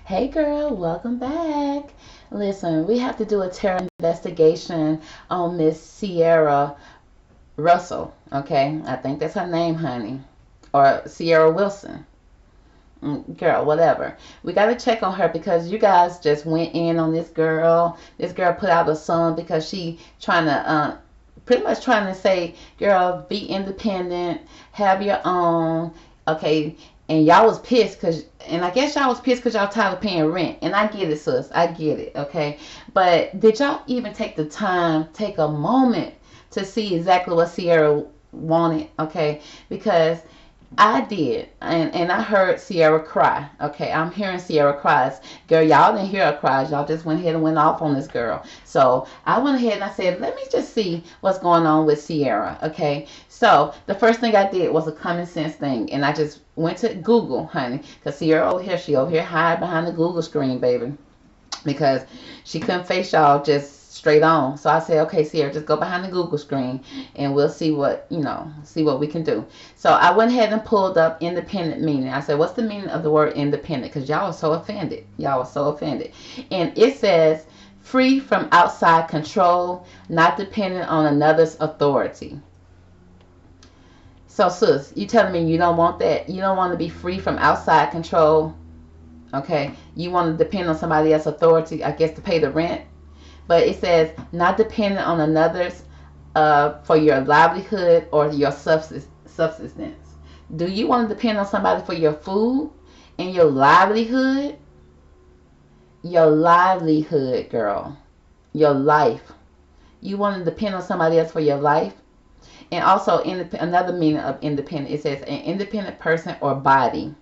Hey girl, welcome back. Listen, we have to do a tarot investigation on Miss Ciara Russell, okay? I think that's her name, honey. Or Ciara Wilson. Girl, whatever. We got to check on her because you guys just went in on this girl. This girl put out a song because she trying to pretty much trying to say, girl, be independent, have your own, okay? And y'all was pissed because, and I guess y'all was pissed because y'all tired of paying rent. And I get it, sis. I get it, okay? But did y'all even take the time, take a moment to see exactly what Ciara wanted, okay? Because I did, and I heard Ciara cry. Okay, I'm hearing Ciara cries. Girl, y'all didn't hear her cries. Y'all just went ahead and went off on this girl. So I went ahead and I said, let me just see what's going on with Ciara. Okay, so the first thing I did was a common sense thing, and I just went to Google, honey, because Ciara she over here hide behind the Google screen, baby, because she couldn't face y'all just straight on. So I said, okay, Ciara, just go behind the Google screen and we'll see what, see what we can do. So I went ahead and pulled up independent meaning. I said, what's the meaning of the word independent? Because y'all are so offended. Y'all are so offended. And it says, free from outside control, not dependent on another's authority. So sis, you telling me you don't want that? You don't want to be free from outside control? Okay, you want to depend on somebody else's authority, I guess, to pay the rent. But it says not dependent on another's for your livelihood or your subsistence. Do you want to depend on somebody for your food and your livelihood? Your livelihood, girl. Your life. You want to depend on somebody else for your life? And also, another meaning of independent, it says an independent person or body.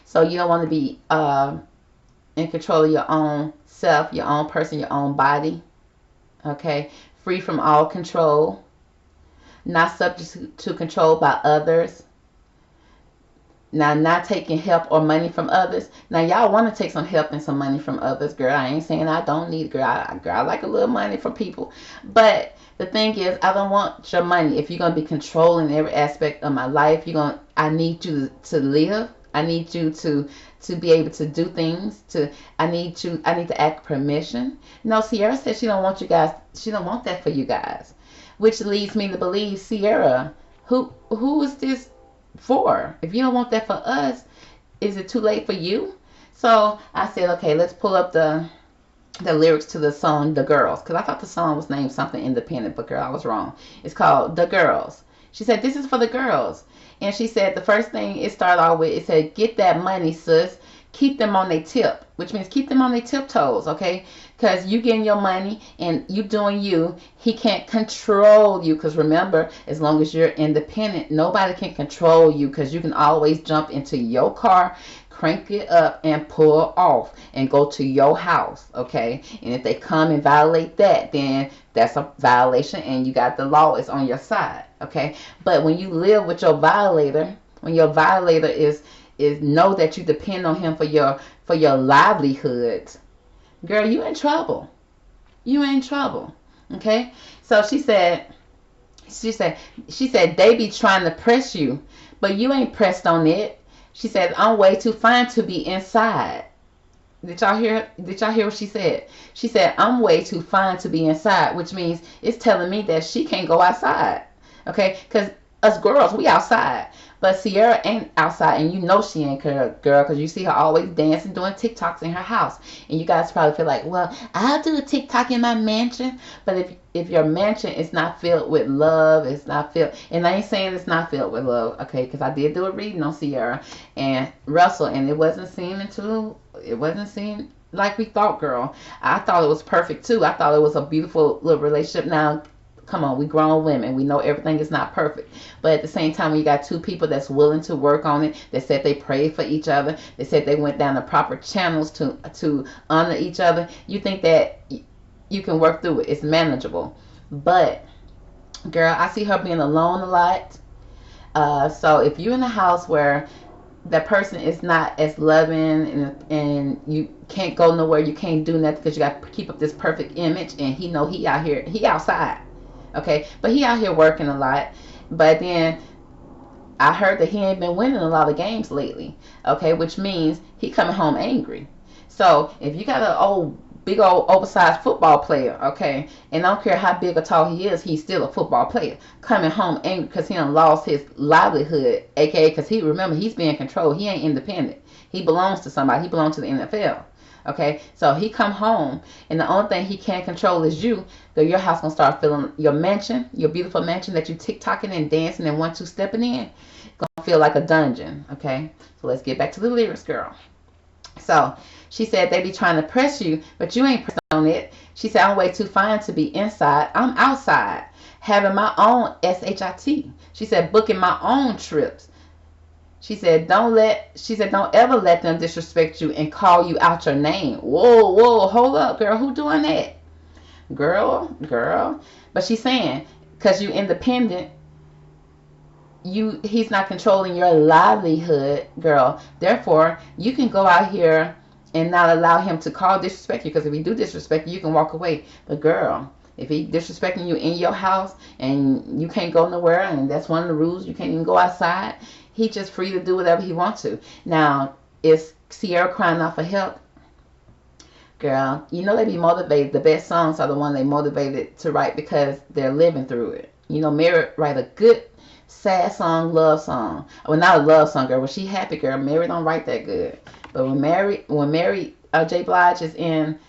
So you don't want to be in control of your own self, your own person, your own body. Okay? Free from all control. Not subject to control by others. Now, not taking help or money from others. Now, y'all want to take some help and some money from others, girl. I ain't saying I don't need it, girl. I like a little money from people. But the thing is, I don't want your money. If you're going to be controlling every aspect of my life, I need you to live. I need you to be able to do things. I need to ask permission. No, Ciara said she don't want you guys. She don't want that for you guys, which leads me to believe, Ciara, who is this for? If you don't want that for us, is it too late for you? So I said, okay, let's pull up the lyrics to the song The Girls, because I thought the song was named something independent, but girl, I was wrong. It's called The Girls. She said, this is for the girls. And she said the first thing it started off with, it said, get that money, sis. Keep them on their tip, which means keep them on their tiptoes, okay? Because you getting your money and you doing you. He can't control you, because remember, as long as you're independent, nobody can control you, because you can always jump into your car, crank it up, and pull off and go to your house, okay? And if they come and violate that, then that's a violation and you got the law is on your side, okay? But when you live with your violator, when your violator is know that you depend on him for your livelihood, girl, you in trouble. You in trouble, okay? So she said they be trying to press you, but you ain't pressed on it. She said, I'm way too fine to be inside. Did y'all hear what she said? She said, I'm way too fine to be inside, which means it's telling me that she can't go outside. Okay? Because us girls, we outside. But Ciara ain't outside, and you know she ain't, girl, because you see her always dancing, doing TikToks in her house. And you guys probably feel like, well, I'll do a TikTok in my mansion. But if your mansion is not filled with love, it's not filled, and I ain't saying it's not filled with love, okay, because I did do a reading on Ciara and Russell, and it wasn't seen like we thought, girl. I thought it was perfect, too. I thought it was a beautiful little relationship. Now, come on, we grown women. We know everything is not perfect. But at the same time, when you got two people that's willing to work on it, that said they prayed for each other, they said they went down the proper channels to honor each other, you think that you can work through it. It's manageable. But, girl, I see her being alone a lot. So if you're in a house where that person is not as loving and you can't go nowhere, you can't do nothing because you got to keep up this perfect image, and he out here, he outside. Okay, but he out here working a lot. But then I heard that he ain't been winning a lot of games lately. Okay, which means he coming home angry. So if you got an big old oversized football player, okay, and I don't care how big or tall he is, he's still a football player coming home angry because he done lost his livelihood, aka because he, remember, he's being controlled. He ain't independent. He belongs to somebody. He belongs to the NFL. Okay, so he come home, and the only thing he can't control is you. So your house gonna start feeling, your mansion, your beautiful mansion that you tick-tocking and dancing and 1-2 stepping in, gonna feel like a dungeon. Okay, so let's get back to the lyrics, girl. So she said they be trying to press you, but you ain't pressed on it. She said I'm way too fine to be inside. I'm outside having my own SHIT. She said booking my own trips. She said don't ever let them disrespect you and call you out your name. Whoa, hold up, girl. Who doing that? Girl. But she's saying because you independent, he's not controlling your livelihood, girl. Therefore, you can go out here and not allow him to disrespect you. Because if he do disrespect you, you can walk away. But girl, if he disrespecting you in your house and you can't go nowhere, and that's one of the rules, you can't even go outside. He's just free to do whatever he wants to. Now, is Ciara crying out for help? Girl, you know they be motivated. The best songs are the ones they motivated to write because they're living through it. You know, Mary write a good sad song, love song. Well, not a love song, girl. When she happy, girl, Mary don't write that good. But when Mary J. Blige is in,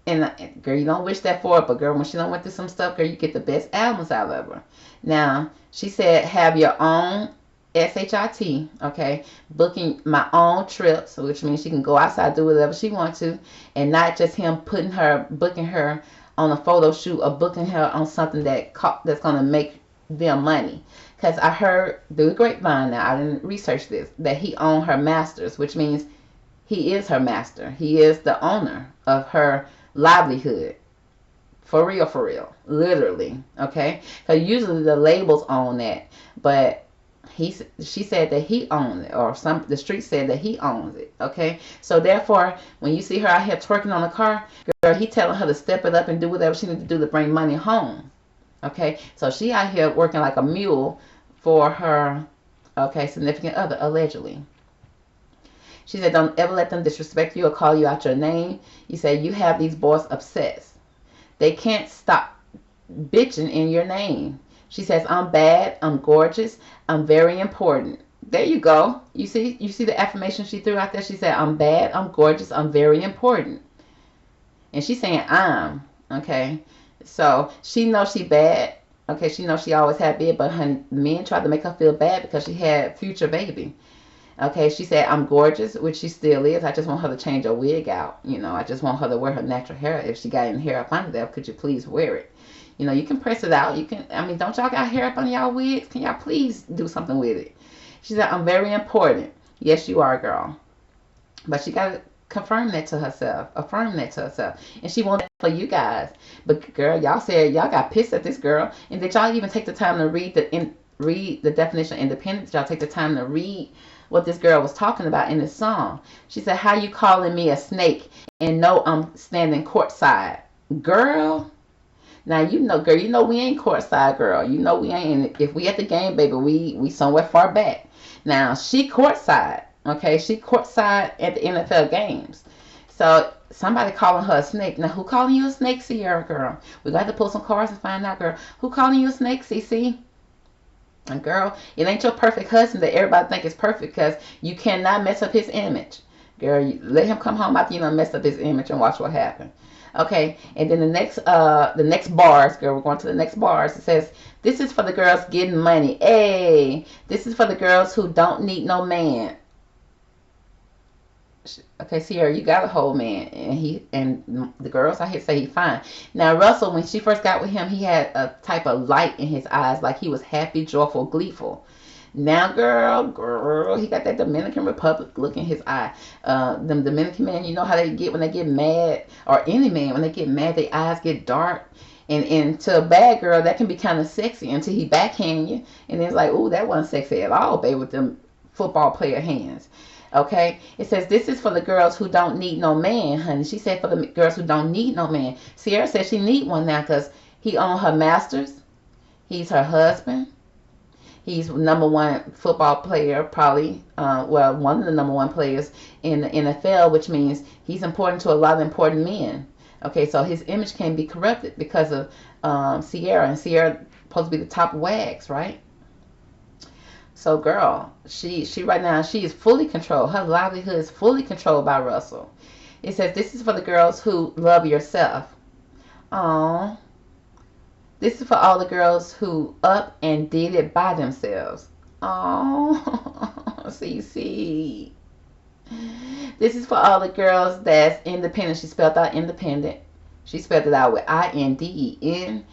girl, you don't wish that for her. But girl, when she done went through some stuff, girl, you get the best albums out of her. Now, she said, have your own SHIT, okay, booking my own trips, which means she can go outside, do whatever she wants to, and not just him booking her on a photo shoot or booking her on something that's going to make them money. Because I heard through the grapevine, now I didn't research this, that he owned her masters, which means he is her master. He is the owner of her livelihood. For real, literally, okay? Because usually the labels own that, but she said that he owns it, or the street said that he owns it, okay? So therefore, when you see her out here twerking on the car, girl, he telling her to step it up and do whatever she needs to do to bring money home, okay? So she out here working like a mule for her, okay, significant other, allegedly. She said, don't ever let them disrespect you or call you out your name. You say you have these boys obsessed. They can't stop bitching in your name. She says, I'm bad, I'm gorgeous, I'm very important. There you go. You see the affirmation she threw out there? She said, I'm bad, I'm gorgeous, I'm very important. And she's saying I'm, okay? So she knows she bad. Okay, she knows she always had bad, but her men tried to make her feel bad because she had future baby. Okay, she said, I'm gorgeous, which she still is. I just want her to change her wig out. You know, I just want her to wear her natural hair. If she got any hair up under there, could you please wear it? You know, you can press it out. You can, don't y'all got hair up on y'all wigs? Can y'all please do something with it? She said, I'm very important. Yes, you are, girl. But she got to confirm that to herself. Affirm that to herself. And she wanted that for you guys. But, girl, y'all said y'all got pissed at this girl. And did y'all even take the time to read the definition of independence? Did y'all take the time to read what this girl was talking about in this song? She said, how you calling me a snake and know I'm standing courtside? Girl. Now, girl, we ain't courtside, girl. You know we ain't. If we at the game, baby, we somewhere far back. Now, she courtside, okay? She courtside at the NFL games. So, somebody calling her a snake. Now, who calling you a snake, Ciara, girl? We got to pull some cards and find out, girl. Who calling you a snake, CC? And, girl, it ain't your perfect husband that everybody think is perfect because you cannot mess up his image. Girl, let him come home after you mess up his image and watch what happens. Okay, and then the next bars, girl, we're going to the next bars. It says, this is for the girls getting money. Hey, this is for the girls who don't need no man. Okay, Ciara, you got a whole man, and the girls out here say he fine. Now, Russell, when she first got with him, he had a type of light in his eyes, like he was happy, joyful, gleeful. Now, girl, he got that Dominican Republic look in his eye. Them Dominican men, you know how they get when they get mad, or any man, when they get mad, their eyes get dark. And to a bad girl, that can be kind of sexy until he backhand you. And it's like, ooh, that wasn't sexy at all, babe, with them football player hands. Okay, it says this is for the girls who don't need no man, honey. She said for the girls who don't need no man. Ciara said she need one now because he own her masters. He's her husband. He's #1 football player, probably. Well, one of the #1 players in the NFL, which means he's important to a lot of important men. Okay, so his image can be corrupted because of Ciara, and Ciara supposed to be the top wags, right? So, girl, she right now, she is fully controlled. Her livelihood is fully controlled by Russell. It says this is for the girls who love yourself. Aww. This is for all the girls who up and did it by themselves. Oh, CC. This is for all the girls that's independent. She spelled out independent. She spelled it out with INDEPENDENT,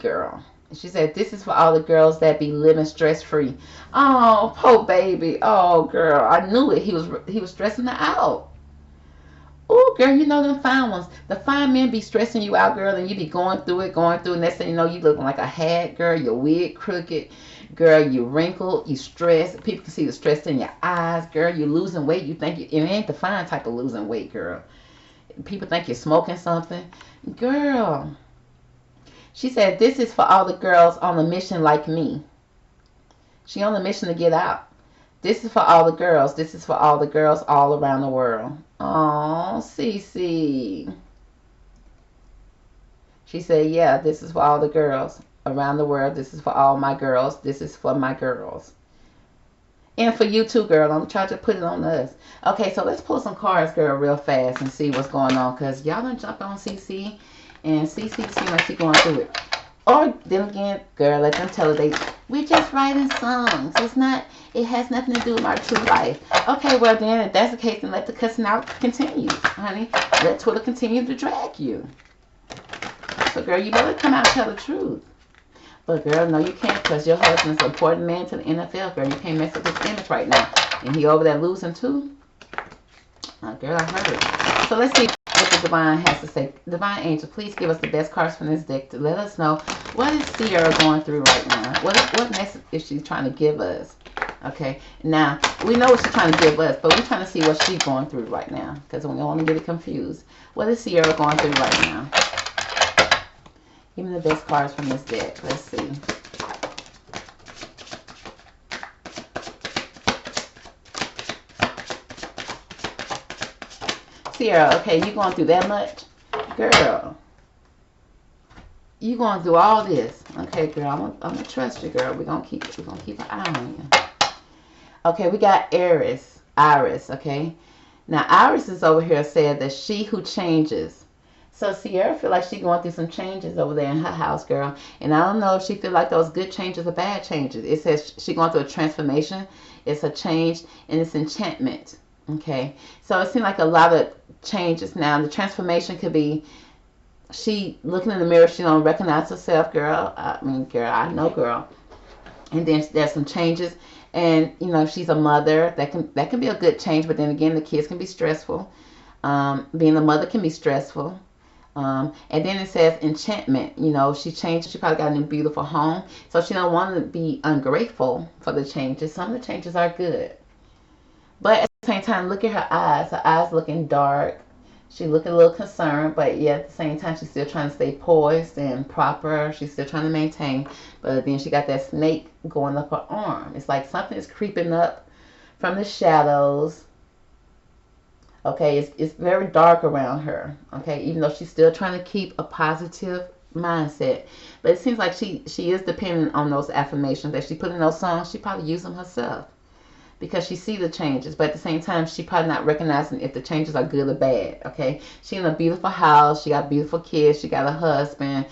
girl. She said this is for all the girls that be living stress free. Oh, poor baby. Oh, girl, I knew it. He was stressing her out. Oh, girl, you know them fine ones. The fine men be stressing you out, girl, and you be going through it. Next thing you know, you looking like a hat, girl. Your wig crooked. Girl, you wrinkled. You stressed. People can see the stress in your eyes, girl. You losing weight. You think it ain't the fine type of losing weight, girl. People think you're smoking something. Girl. She said, this is for all the girls on a mission like me. She on a mission to get out. This is for all the girls. This is for all the girls all around the world. Oh, Cece. She said, yeah, this is for all the girls around the world. This is for all my girls. This is for my girls. And for you too, girl. I'm trying to put it on us. Okay, so let's pull some cards, girl, real fast and see what's going on. Because y'all done jumped on Cece. And Cece seems like she's going through it. Or then again, girl, let them tell her we're just writing songs. It has nothing to do with our true life. Okay, well then, if that's the case, then let the cussing out continue, honey. Let Twitter continue to drag you. So, girl, you better come out and tell the truth. But, girl, no, you can't, because your husband's an important man to the NFL, girl. You can't mess up his image right now. And he over there losing, too. Girl, I heard. So, let's see what the Divine has to say. Divine Angel, please give us the best cards from this deck to let us know what is Ciara going through right now. What message is she trying to give us? Okay, now, we know what she's trying to give us, but we're trying to see what she's going through right now, because we don't want to get it confused. What is Ciara going through right now? Give me the best cards from this deck. Let's see. Ciara, okay, you going through that much? Girl, you going through all this. Okay, girl, I'm gonna trust you, girl. We're gonna keep an eye on you. Okay, we got Iris, okay? Now, Iris is over here said that she who changes. So, Ciara feel like she's going through some changes over there in her house, girl. And I don't know if she feel like those good changes or bad changes. It says she going through a transformation. It's a change, and it's enchantment, okay? So, it seems like a lot of changes now. The transformation could be she looking in the mirror. She don't recognize herself, girl. I mean, girl, I know, girl. And then there's some changes. And, you know, she's a mother. That can be a good change. But then again, the kids can be stressful. Being a mother can be stressful. And then it says enchantment. You know, she changed. She probably got a new beautiful home. So she don't want to be ungrateful for the changes. Some of the changes are good. But at the same time, look at her eyes. Her eyes looking dark. She looking a little concerned, but yeah, at the same time, she's still trying to stay poised and proper. She's still trying to maintain. But then she got that snake going up her arm. It's like something is creeping up from the shadows. Okay, it's very dark around her. Okay, even though she's still trying to keep a positive mindset. But it seems like she is dependent on those affirmations that she put in those songs. She probably use them herself, because she see the changes, but at the same time, she probably not recognizing if the changes are good or bad, okay? She in a beautiful house. She got beautiful kids. She got a husband.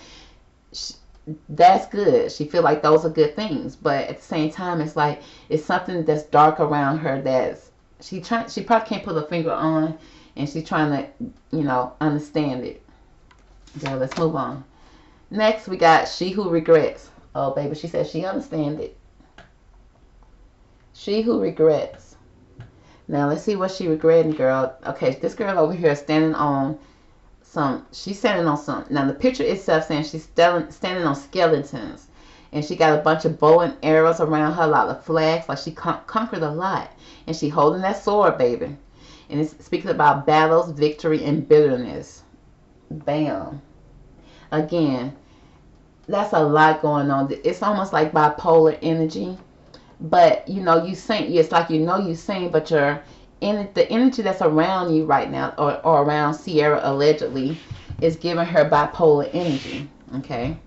That's good. She feel like those are good things, but at the same time, it's like it's something that's dark around her that's she probably can't put her finger on, and she's trying to, you know, understand it. Okay, let's move on. Next, we got She Who Regrets. Oh, baby, she said she understands it. She who regrets. Now, let's see what she regretting, girl. Okay, this girl over here is standing on some. She's standing on some. Now, the picture itself saying she's standing on skeletons. And she got a bunch of bow and arrows around her, a lot of flags. Like she conquered a lot. And she holding that sword, baby. And it's speaking about battles, victory, and bitterness. Bam. Again, that's a lot going on. It's almost like bipolar energy. But you know, you sing. It's like you know you sing, but the energy that's around you right now, or around Ciara allegedly, is giving her bipolar energy. Okay,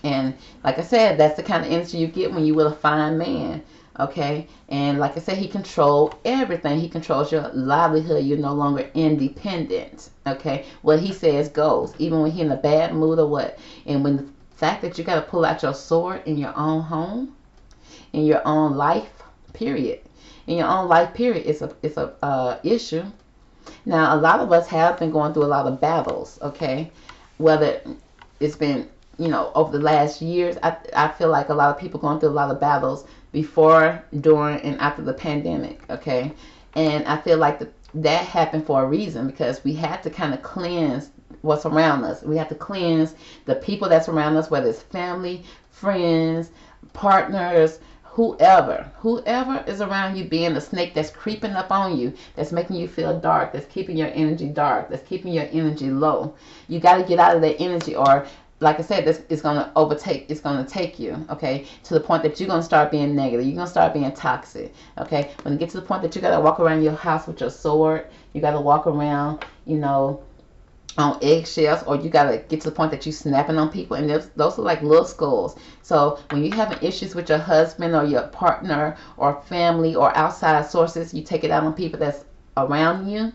and like I said, that's the kind of energy you get when you with a fine man. Okay, and like I said, he controls everything. He controls your livelihood. You're no longer independent. Okay, what he says goes, even when he's in a bad mood or what. And when the fact that you got to pull out your sword in your own home, in your own life, period. In your own life, period, it's a issue. Now, a lot of us have been going through a lot of battles. Okay, whether it's been, you know, over the last years, I feel like a lot of people going through a lot of battles before, during, and after the pandemic. Okay, and I feel like that happened for a reason, because we had to kind of cleanse what's around us. We have to cleanse the people that's around us, whether it's family, friends, partners, whoever is around you, being the snake that's creeping up on you, that's making you feel dark, that's keeping your energy dark, that's keeping your energy low. You got to get out of that energy, or like I said, this is going to overtake. It's going to take you, okay, to the point that you're going to start being negative. You're going to start being toxic, okay. When you get to the point that you got to walk around your house with your sword, you got to walk around, you know, on eggshells, or you gotta get to the point that you snapping on people, and those are like little skulls. So when you're having issues with your husband or your partner or family or outside sources, you take it out on people that's around you,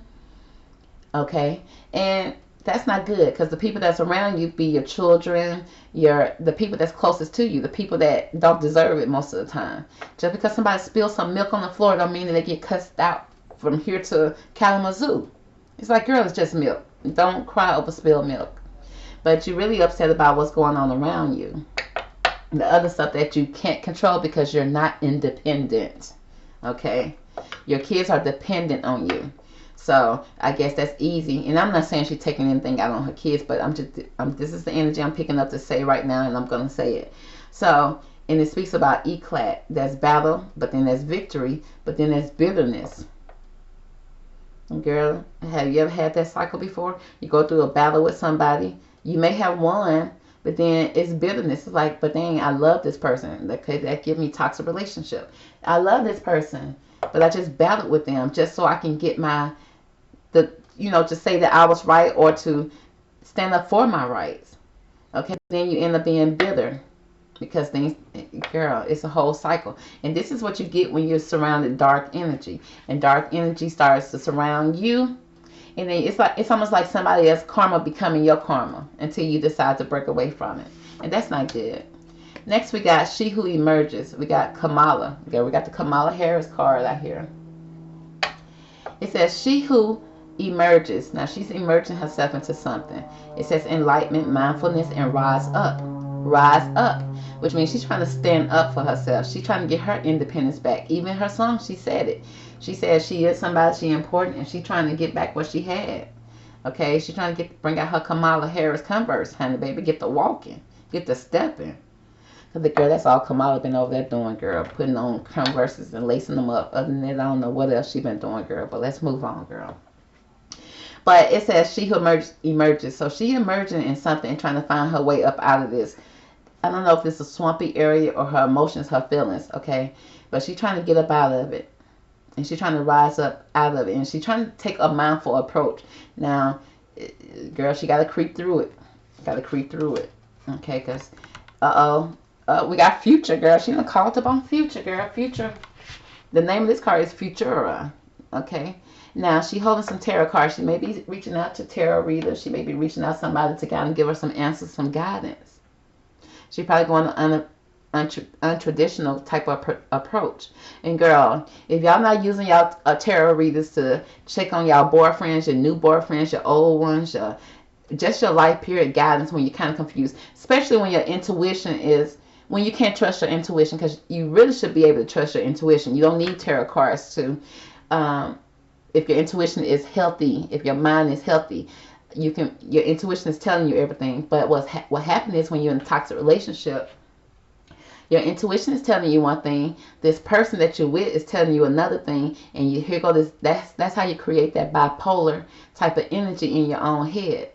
okay. And that's not good, because the people that's around you be your children, the people that's closest to you, the people that don't deserve it most of the time. Just because somebody spills some milk on the floor don't mean that they get cussed out from here to Kalamazoo. It's like, girl, it's just milk. Don't cry over spilled milk. But you're really upset about what's going on around you. The other stuff that you can't control because you're not independent. Okay? Your kids are dependent on you. So I guess that's easy. And I'm not saying she's taking anything out on her kids, but this is the energy I'm picking up to say right now, and I'm going to say it. So, and it speaks about eclat. There's battle, but then there's victory, but then there's bitterness. Girl, have you ever had that cycle before? You go through a battle with somebody. You may have won, but then it's bitterness. It's like, but dang, I love this person. That give me toxic relationship. I love this person, but I just battled with them just so I can get to say that I was right, or to stand up for my rights. Okay, then you end up being bitter. Because things, girl, it's a whole cycle. And this is what you get when you're surrounded dark energy. And dark energy starts to surround you. And then it's almost like somebody else's karma becoming your karma until you decide to break away from it. And that's not good. Next we got She Who Emerges. We got Kamala. Okay, we got the Kamala Harris card out here. It says She Who Emerges. Now she's emerging herself into something. It says enlightenment, mindfulness, and rise up. Rise up. Which means she's trying to stand up for herself. She's trying to get her independence back. Even her song, she said it. She said she is somebody, she important, and she's trying to get back what she had. Okay, she's trying to bring out her Kamala Harris Converse, honey, baby. Get the walking, get the stepping. Cause the girl, that's all Kamala been over there doing, girl. Putting on Converses and lacing them up. Other than that, I don't know what else she been doing, girl. But let's move on, girl. But it says She Who Emerges. So she emerging in something and trying to find her way up out of this. I don't know if it's a swampy area or her emotions, her feelings, okay? But she's trying to get up out of it. And she's trying to rise up out of it. And she's trying to take a mindful approach. Now, girl, she got to creep through it. Got to creep through it. Okay, because, we got Future, girl. She done called up on Future, girl. Future. The name of this card is Futura. Okay? Now, she holding some tarot cards. She may be reaching out to tarot readers. She may be reaching out to somebody to kind of give her some answers, some guidance. She's probably going on an untraditional type of approach. And girl, if y'all not using y'all tarot readers to check on y'all boyfriends, your new boyfriends, your old ones, just your life period guidance when you're kind of confused, especially when your intuition is, when you can't trust your intuition, because you really should be able to trust your intuition. You don't need tarot cards to, if your intuition is healthy, if your mind is healthy, your intuition is telling you everything. But what happens is when you're in a toxic relationship, your intuition is telling you one thing, this person that you're with is telling you another thing, and that's how you create that bipolar type of energy in your own head.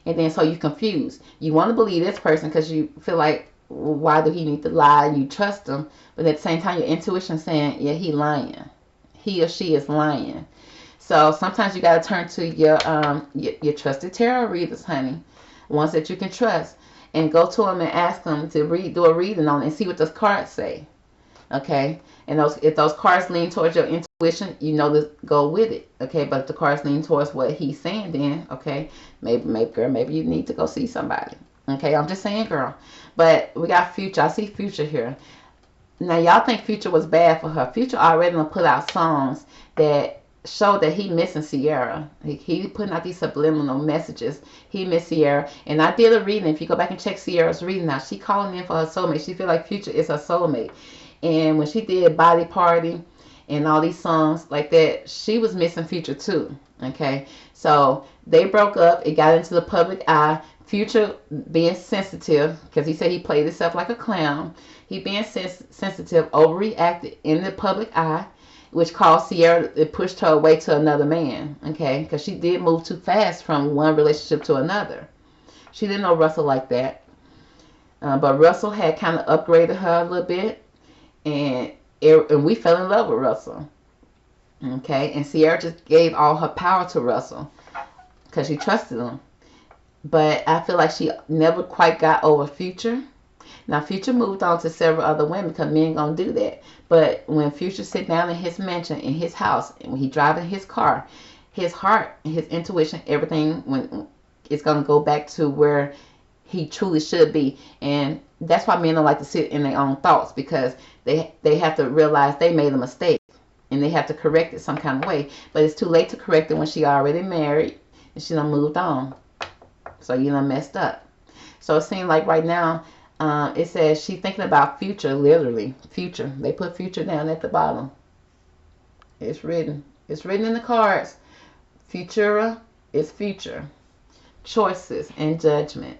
And then so you're confused. You want to believe this person because you feel like, well, why do he need to lie? You trust him, but at the same time, your intuition saying, yeah, he lying. He or she is lying. So sometimes you got to turn to your trusted tarot readers, honey, ones that you can trust, and go to them and ask them to do a reading on it and see what those cards say. Okay, and if those cards lean towards your intuition, you know to go with it. Okay, but if the cards lean towards what he's saying, then okay, maybe girl, maybe you need to go see somebody. Okay, I'm just saying, girl. But we got Future. I see Future here. Now y'all think Future was bad for her. Future already done put out songs that show that he missing Ciara. He putting out these subliminal messages. He missed Ciara. And I did a reading. If you go back and check Ciara's reading now, she calling in for her soulmate. She feel like Future is her soulmate. And when she did Body Party and all these songs like that, she was missing Future too. Okay, so they broke up. It got into the public eye. Future being sensitive, because he said he played himself like a clown. He being sensitive, overreacted in the public eye, which caused Ciara, it pushed her away to another man. Okay, because she did move too fast from one relationship to another. She didn't know Russell like that. But Russell had kind of upgraded her a little bit. And we fell in love with Russell. Okay, and Ciara just gave all her power to Russell because she trusted him. But I feel like she never quite got over Future. Now Future moved on to several other women because men gonna do that. But when Future sit down in his mansion, in his house, and when he driving his car, his heart, his intuition, everything it's gonna go back to where he truly should be. And that's why men don't like to sit in their own thoughts, because they have to realize they made a mistake and they have to correct it some kind of way. But it's too late to correct it when she already married and she done moved on. So you done messed up. So it seems like right now, it says she thinking about Future, literally. Future. They put Future down at the bottom. It's written. It's written in the cards. Futura is future. Choices and judgment.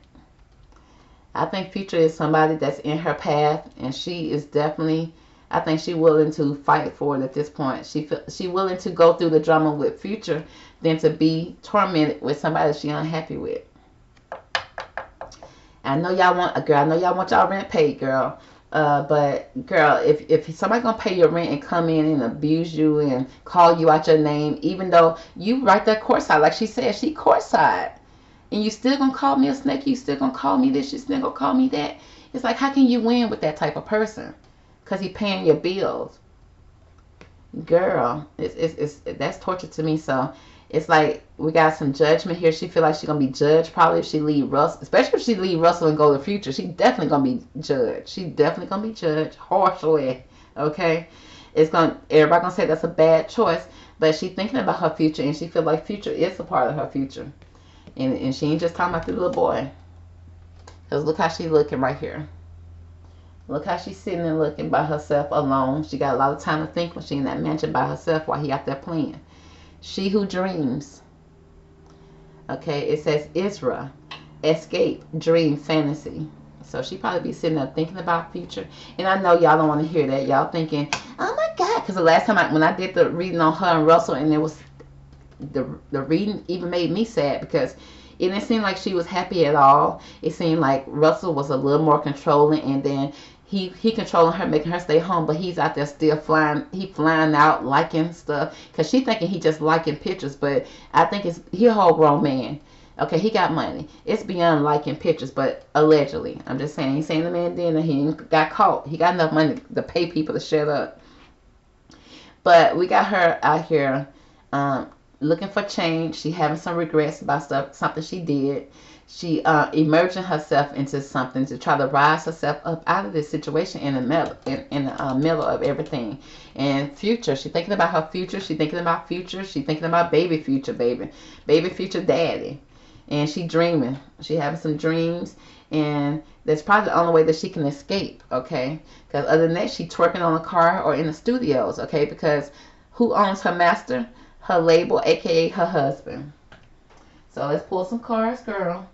I think Future is somebody that's in her path, and she is definitely, I think she willing to fight for it at this point. She willing to go through the drama with Future than to be tormented with somebody she unhappy with. I know y'all want a girl. I know y'all want y'all rent paid, girl. But girl, if somebody gonna pay your rent and come in and abuse you and call you out your name, even though you right there courtside, like she said, she courtside, and you still gonna call me a snake, you still gonna call me this, you still gonna call me that. It's like, how can you win with that type of person? Cause he paying your bills, girl. That's torture to me. So it's like we got some judgment here. She feel like she's gonna be judged probably if she leave Russell, especially if she leave Russell and go to Future. She definitely gonna be judged. She definitely gonna be judged harshly. Okay, everybody gonna say that's a bad choice, but she thinking about her future and she feel like Future is a part of her future, and she ain't just talking about the little boy. Cause look how she looking right here. Look how she's sitting and looking by herself alone. She got a lot of time to think when she in that mansion by herself while he out there playing. She who dreams. Okay, it says Isra, escape, dream, fantasy. So she probably be sitting there thinking about Future. And I know y'all don't want to hear that. Y'all thinking, oh my God. Because the last time when I did the reading on her and Russell, and it was the reading even made me sad because it didn't seem like she was happy at all. It seemed like Russell was a little more controlling, and then he controlling her, making her stay home, but he's out there still flying. He flying out, liking stuff, because she thinking he just liking pictures, but I think he a whole grown man. Okay, he got money. It's beyond liking pictures, but allegedly. I'm just saying, he saying the man did, and he got caught. He got enough money to pay people to shut up. But we got her out here looking for change. She having some regrets about something she did. She emerging herself into something to try to rise herself up out of this situation in the middle of everything. And Future, she thinking about her future. She thinking about Future. She thinking about baby Future, baby Future daddy. And she dreaming. She having some dreams, and that's probably the only way that she can escape. Okay, because other than that, she twerking on a car or in the studios. Okay, because who owns her master? Her label, aka her husband. So let's pull some cards, girl.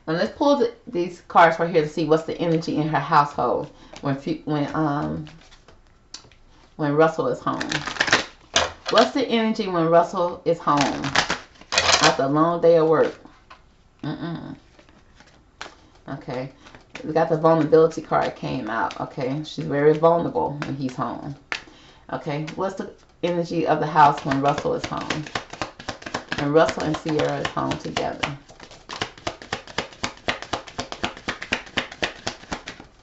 Now let's pull these cards right here to see what's the energy in her household when Russell is home. What's the energy when Russell is home after a long day of work? Mm-mm. Okay. We got the vulnerability card came out. Okay. She's very vulnerable when he's home. Okay. What's the energy of the house when Russell is home? And Russell and Ciara is home together.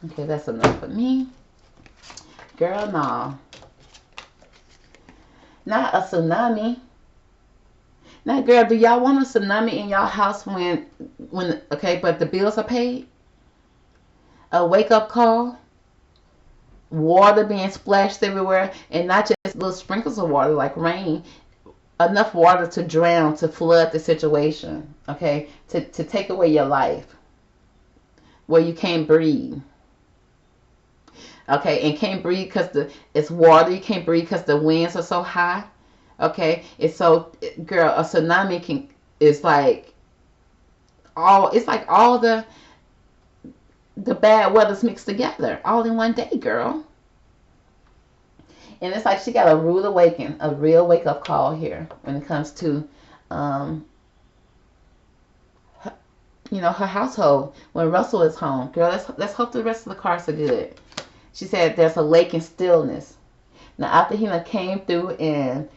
Okay, that's enough for me. Girl, no. Not a tsunami. Now, girl, do y'all want a tsunami in y'all house okay, but the bills are paid? A wake-up call? Water being splashed everywhere, and not just little sprinkles of water like rain. Enough water to drown, to flood the situation, okay? To take away your life. Where you can't breathe. Okay, and can't breathe because it's water. You can't breathe because the winds are so high. Okay, it's so, girl, a tsunami is like all the bad weathers mixed together all in one day, girl. And it's like she got a rude awakening, a real wake up call here when it comes to, her, her household when Russell is home. Girl, let's hope the rest of the cards are good. She said there's a lake in stillness. Now after he came through and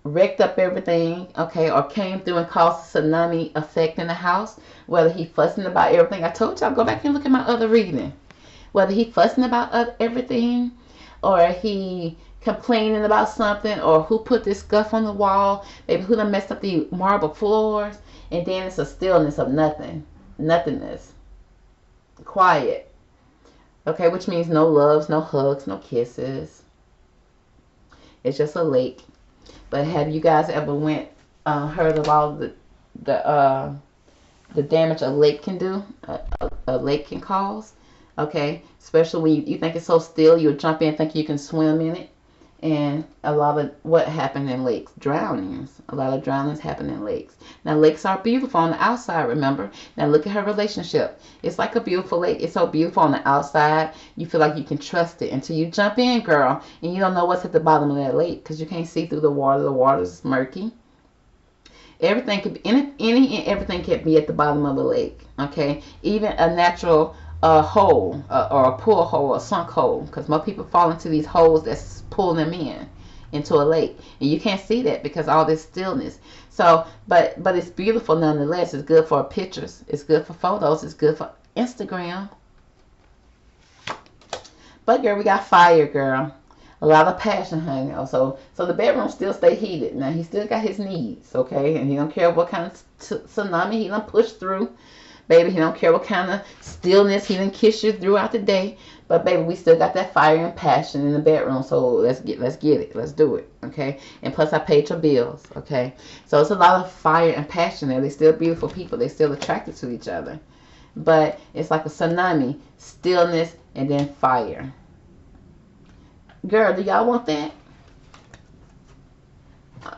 wrecked up everything, okay, or came through and caused a tsunami effect in the house, whether he fussing about everything. I told y'all, go back and look at my other reading. Whether he fussing about everything, or he complaining about something, or who put this scuff on the wall, maybe who done messed up the marble floors, and then it's a stillness of nothingness, quiet, okay, which means no loves, no hugs, no kisses. It's just a lake. But have you guys ever heard of all the damage a lake can do? A lake can cause. Okay, especially when you think it's so still, you'll jump in thinking you can swim in it. And a lot of what happened in lakes, drownings. A lot of drownings happen in lakes. Now lakes are beautiful on the outside, remember. Now look at her relationship. It's like a beautiful lake. It's so beautiful on the outside. You feel like you can trust it until you jump in, girl, and you don't know what's at the bottom of that lake because you can't see through the water. The water's murky. Everything could be, any and everything can be at the bottom of a lake. Okay, even a natural hole or a pool hole, a sunk hole, because most people fall into these holes that's pull them into a lake, and you can't see that because all this stillness. So but it's beautiful nonetheless. It's good for pictures, it's good for photos, it's good for Instagram. But girl, we got fire, girl. A lot of passion, honey. So the bedroom still stay heated. Now he still got his needs, okay, and he don't care what kind of tsunami he done push through. Baby, he don't care what kind of stillness he done kiss you throughout the day. But baby, we still got that fire and passion in the bedroom. So let's get it. Let's do it. Okay. And plus I paid your bills. Okay. So it's a lot of fire and passion there. They're still beautiful people. They're still attracted to each other. But it's like a tsunami, stillness, and then fire. Girl, do y'all want that?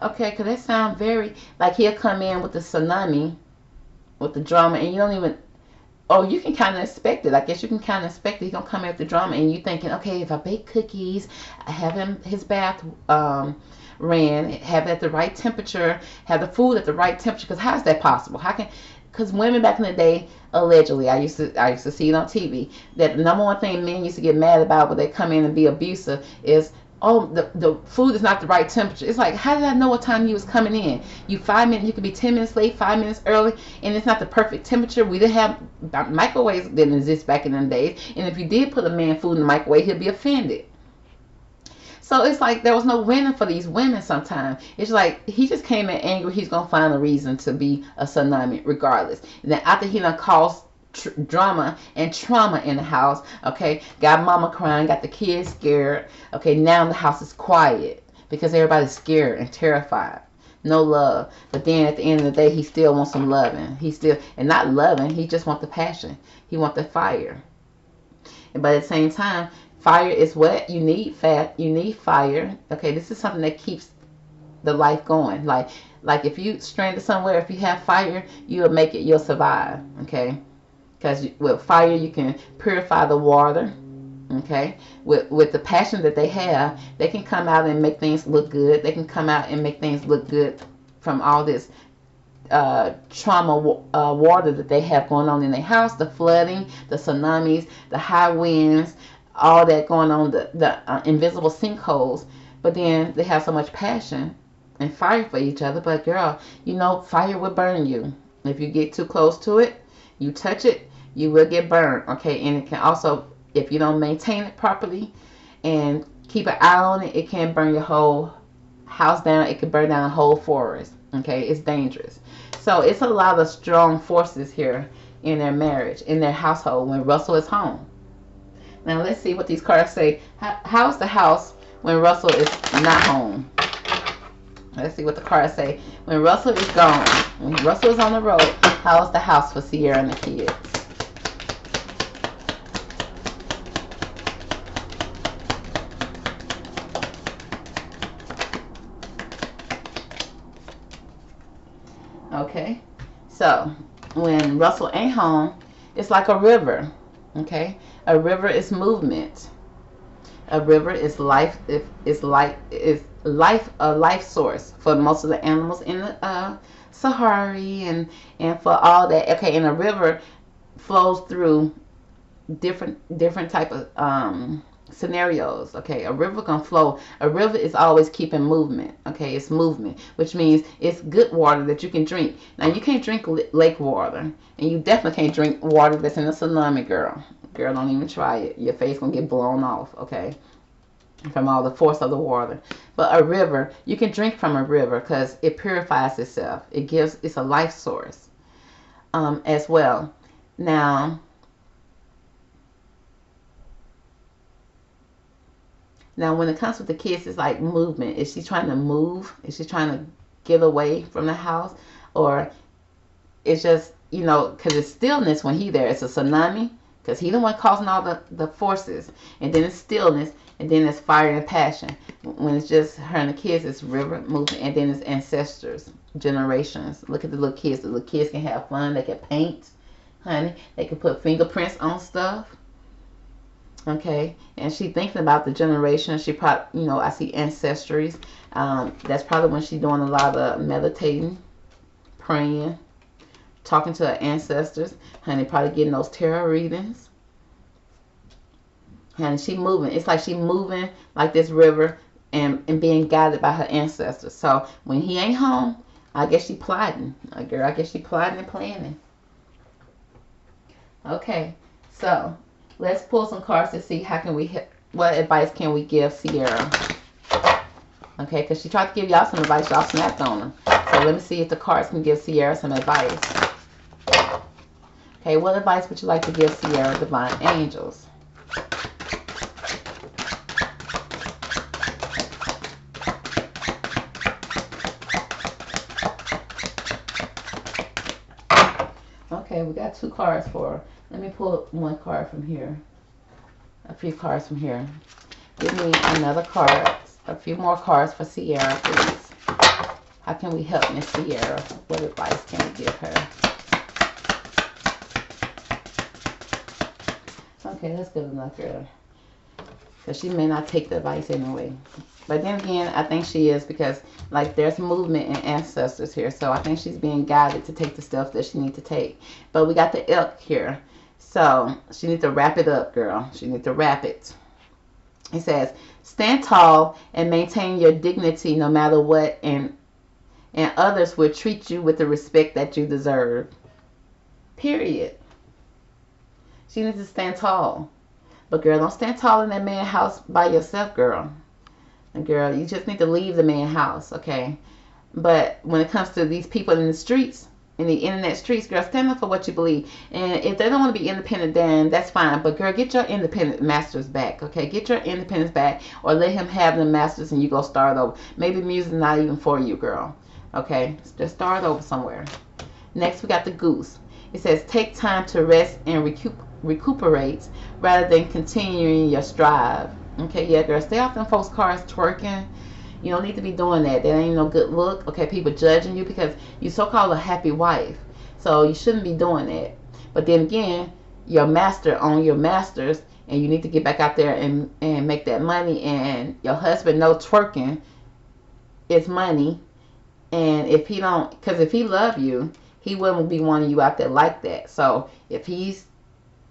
Okay, because that sounds very like he'll come in with the tsunami, with the drama, and you don't even, oh, you can kind of expect it. I guess you can kind of expect it. He's going to come in with the drama, and you thinking, okay, if I bake cookies, I have his bath ran, have it at the right temperature, have the food at the right temperature, because how is that possible? Because women back in the day, allegedly, I used to see it on TV, that the number one thing men used to get mad about when they come in and be abusive is, oh, the food is not the right temperature. It's like, how did I know what time you was coming in? You could be 10 minutes late, 5 minutes early, and it's not the perfect temperature. We didn't have, microwaves didn't exist back in them days, and if you did put a man food in the microwave, he'll be offended. So it's like there was no winning for these women sometimes. It's like he just came in angry. He's going to find a reason to be a tsunami regardless. And then after he done caused drama and trauma in the house, okay, got mama crying, got the kids scared, okay, now the house is quiet because everybody's scared and terrified. No love. But then at the end of the day, he still wants some loving. And not loving, he just wants the passion. He wants the fire. But at the same time, fire is what you need. You need fire. Okay, this is something that keeps the life going. Like if you stranded somewhere, if you have fire, you'll make it. You'll survive. Okay, because with fire you can purify the water. Okay, with the passion that they have, they can come out and make things look good. They can come out and make things look good from all this trauma water that they have going on in their house, the flooding, the tsunamis, the high winds, all that going on, the invisible sinkholes. But then they have so much passion and fire for each other. But girl, you know, fire will burn you. If you get too close to it, you touch it, you will get burned. Okay, and it can also, if you don't maintain it properly and keep an eye on it, it can burn your whole house down. It can burn down a whole forest. Okay, it's dangerous. So it's a lot of strong forces here in their marriage, in their household when Russell is home. Now let's see what these cards say. How's the house when Russell is not home? Let's see what the cards say. When Russell is gone, when Russell is on the road, how's the house for Ciara and the kids? Okay, so when Russell ain't home, it's like a river. Okay, a river is movement. A river is life. Is life, a life source for most of the animals in the Sahara and for all that. Okay, and a river flows through different type of scenarios. Okay, a river can flow. A river is always keeping movement. Okay, it's movement, which means it's good water that you can drink. Now you can't drink lake water, and you definitely can't drink water that's in a tsunami, girl. Girl, don't even try it. Your face gonna get blown off. Okay, from all the force of the water. But a river, you can drink from a river because it purifies itself. It's a life source as well. Now when it comes with the kids, it's like movement. Is she trying to move? Is she trying to get away from the house? Or it's just, you know, because it's stillness when he's there. It's a tsunami because he's the one causing all the forces. And then it's stillness. And then it's fire and passion. When it's just her and the kids, it's river movement. And then it's ancestors, generations. Look at the little kids. The little kids can have fun. They can paint, honey. They can put fingerprints on stuff. Okay, and she thinking about the generation. She probably, you know, I see ancestries. That's probably when she's doing a lot of meditating, praying, talking to her ancestors. Honey, probably getting those tarot readings. And she moving. It's like she moving like this river and being guided by her ancestors. So when he ain't home, I guess she plotting. Girl, I guess she plotting and planning. Okay, so let's pull some cards to see how can we hit, what advice can we give Ciara. Okay, because she tried to give y'all some advice, y'all snapped on them. So let me see if the cards can give Ciara some advice. Okay, what advice would you like to give Ciara, divine angels? Okay, we got two cards for her. Let me pull one card from here. A few cards from here. Give me another card. A few more cards for Ciara, please. How can we help Miss Ciara? What advice can we give her? Okay, that's good enough, girl. Because she may not take the advice anyway. But then again, I think she is because, like, there's movement and ancestors here. So I think she's being guided to take the steps that she needs to take. But we got the elk here. So she needs to wrap it up, girl. She needs to wrap it. It says, stand tall and maintain your dignity no matter what. And others will treat you with the respect that you deserve. Period. She needs to stand tall. But, girl, don't stand tall in that man's house by yourself, girl. And, girl, you just need to leave the man's house, okay? But when it comes to these people in the streets, in the internet streets, girl, stand up for what you believe. And if they don't want to be independent, then that's fine. But, girl, get your independent masters back, okay? Get your independence back, or let him have the masters and you go start over. Maybe music's not even for you, girl, okay? Just start over somewhere. Next, we got the goose. It says, take time to rest and recuperate rather than continuing your strive. Okay, yeah, girl, stay off them folks' cars twerking. You don't need to be doing that. That ain't no good look. Okay, people judging you because you so-called a happy wife. So you shouldn't be doing that. But then again, your master own your masters, and you need to get back out there and make that money. And your husband know twerking is money, And if he don't, because if he love you, he wouldn't be wanting you out there like that. So if he's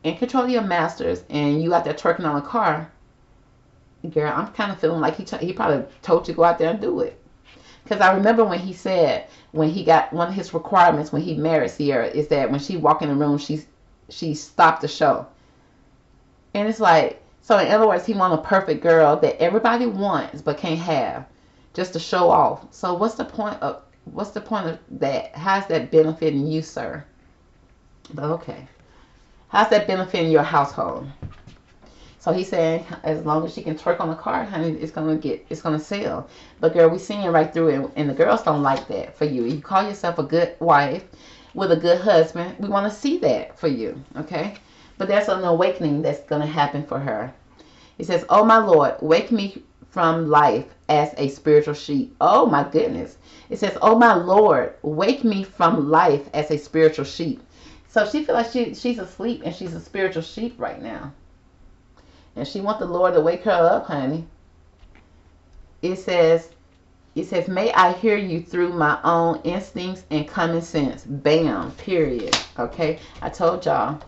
in control of your masters and you out there twerking on a car, girl, I'm kind of feeling like he probably told you to go out there and do it. Because I remember when he said, when he got, one of his requirements when he married Ciara is that when she walk in the room, she stopped the show. And it's like, so in other words, he want a perfect girl that everybody wants but can't have, just to show off. So what's the point of that? How's that benefiting you, sir? But okay, how's that benefiting your household? So he's saying, as long as she can twerk on the card, honey, it's gonna sell. But girl, we seeing right through it, and the girls don't like that for you. You call yourself a good wife with a good husband. We want to see that for you, okay? But there's an awakening that's gonna happen for her. It says, "Oh my Lord, wake me from life as a spiritual sheep." Oh my goodness. It says, "Oh my Lord, wake me from life as a spiritual sheep." So she feels like she's asleep and she's a spiritual sheep right now. And she wants the Lord to wake her up, honey. It says, "May I hear you through my own instincts and common sense." Bam, period. Okay, I told y'all.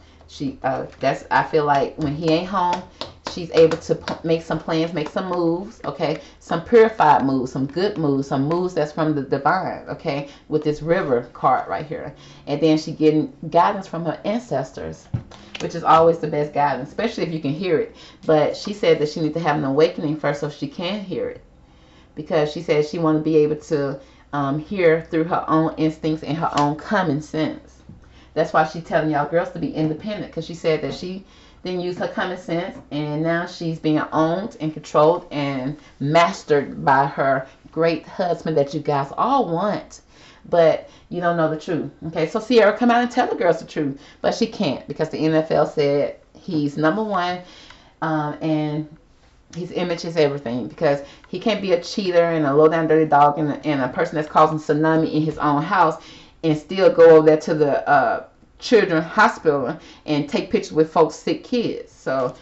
I feel like when he ain't home, she's able to make some plans, make some moves, okay? Some purified moves, some good moves, some moves that's from the divine, okay? With this river card right here. And then she getting guidance from her ancestors, which is always the best guidance, especially if you can hear it. But she said that she needs to have an awakening first so she can hear it. Because she said she want to be able to hear through her own instincts and her own common sense. That's why she's telling y'all girls to be independent, because she said that she didn't use her common sense, and now she's being owned and controlled and mastered by her great husband that you guys all want. But you don't know the truth. Okay, so Ciara, come out and tell the girls the truth. But she can't, because the NFL said he's number one, and his image is everything. Because he can't be a cheater and a low down dirty dog and a person that's causing tsunami in his own house and still go over there to the children's hospital and take pictures with folks' sick kids. So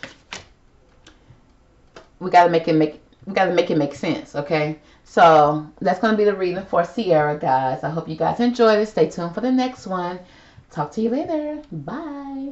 we gotta make it make sense, okay? So that's gonna be the reading for Ciara, guys. I hope you guys enjoyed it. Stay tuned for the next one. Talk to you later. Bye.